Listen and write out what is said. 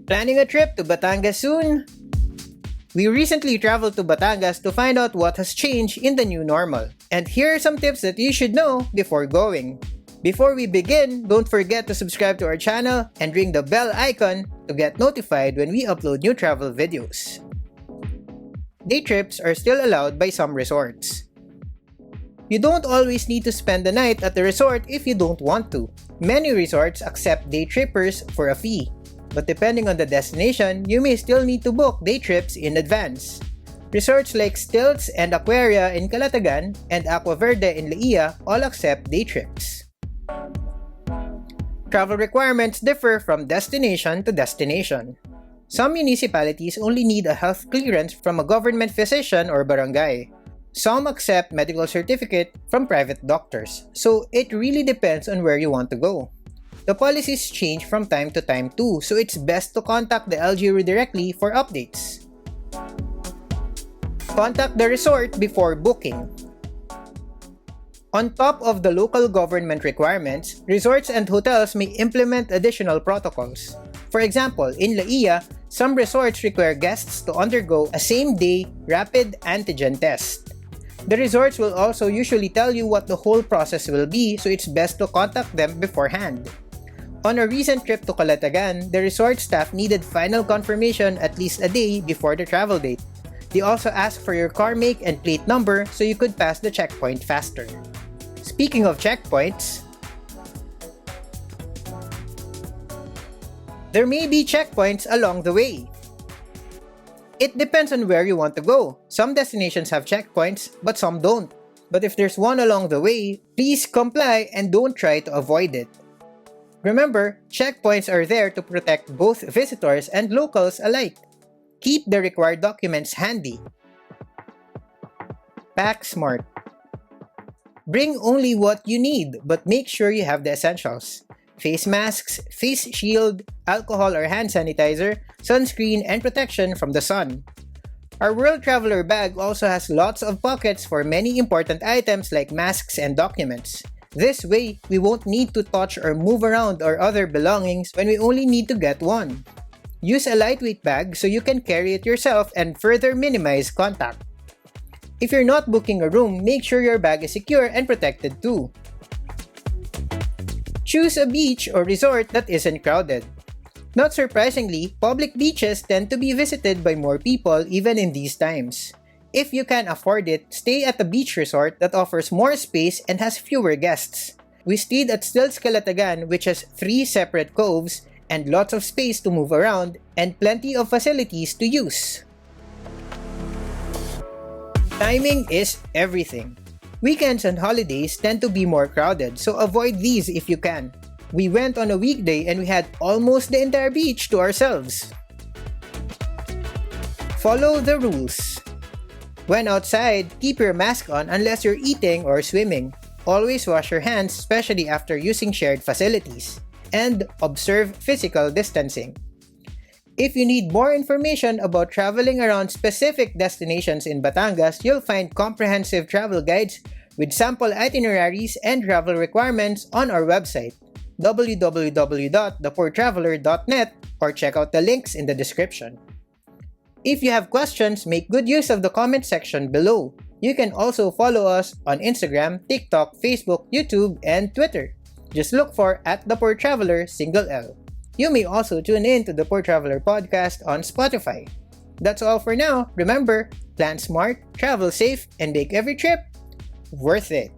Planning a trip to Batangas soon? We recently traveled to Batangas to find out what has changed in the new normal. And here are some tips that you should know before going. Before we begin, don't forget to subscribe to our channel and ring the bell icon to get notified when we upload new travel videos. Day trips are still allowed by some resorts. You don't always need to spend the night at the resort if you don't want to. Many resorts accept day trippers for a fee. But depending on the destination, you may still need to book day trips in advance. Resorts like STILTS and AQUARIA in CALATAGAN and AQUARIA in LAIYA all accept day trips. Travel requirements differ from destination to destination. Some municipalities only need a health clearance from a government physician or barangay. Some accept medical certificate from private doctors, so it really depends on where you want to go. The policies change from time to time too, so it's best to contact the LGU directly for updates. Contact the resort before booking. On top of the local government requirements, resorts and hotels may implement additional protocols. For example, in LAIYA, some resorts require guests to undergo a same-day rapid antigen test. The resorts will also usually tell you what the whole process will be, so it's best to contact them beforehand. On a recent trip to CALATAGAN, the resort staff needed final confirmation at least a day before the travel date. They also asked for your car make and plate number so you could pass the checkpoint faster. Speaking of checkpoints, there may be checkpoints along the way. It depends on where you want to go. Some destinations have checkpoints, but some don't. But if there's one along the way, please comply and don't try to avoid it. Remember, checkpoints are there to protect both visitors and locals alike. Keep the required documents handy. Pack smart. Bring only what you need, but make sure you have the essentials. Face masks, face shield, alcohol or hand sanitizer, sunscreen, and protection from the sun. Our World Traveler bag also has lots of pockets for many important items like masks and documents. This way, we won't need to touch or move around our other belongings when we only need to get one. Use a lightweight bag so you can carry it yourself and further minimize contact. If you're not booking a room, make sure your bag is secure and protected too. Choose a beach or resort that isn't crowded. Not surprisingly, public beaches tend to be visited by more people even in these times. If you can afford it, stay at a beach resort that offers more space and has fewer guests. We stayed at STILTS CALATAGAN, which has 3 separate coves and lots of space to move around and plenty of facilities to use. Timing is everything. Weekends and holidays tend to be more crowded, so avoid these if you can. We went on a weekday and we had almost the entire beach to ourselves. Follow the rules. When outside, keep your mask on unless you're eating or swimming. Always wash your hands, especially after using shared facilities. And observe physical distancing. If you need more information about traveling around specific destinations in Batangas, you'll find comprehensive travel guides with sample itineraries and travel requirements on our website, www.thepoortraveler.net, or check out the links in the description. If you have questions, make good use of the comment section below. You can also follow us on Instagram, TikTok, Facebook, YouTube, and Twitter. Just look for @thepoortraveler _L. You may also tune in to the Poor Traveler podcast on Spotify. That's all for now. Remember, plan smart, travel safe, and make every trip worth it.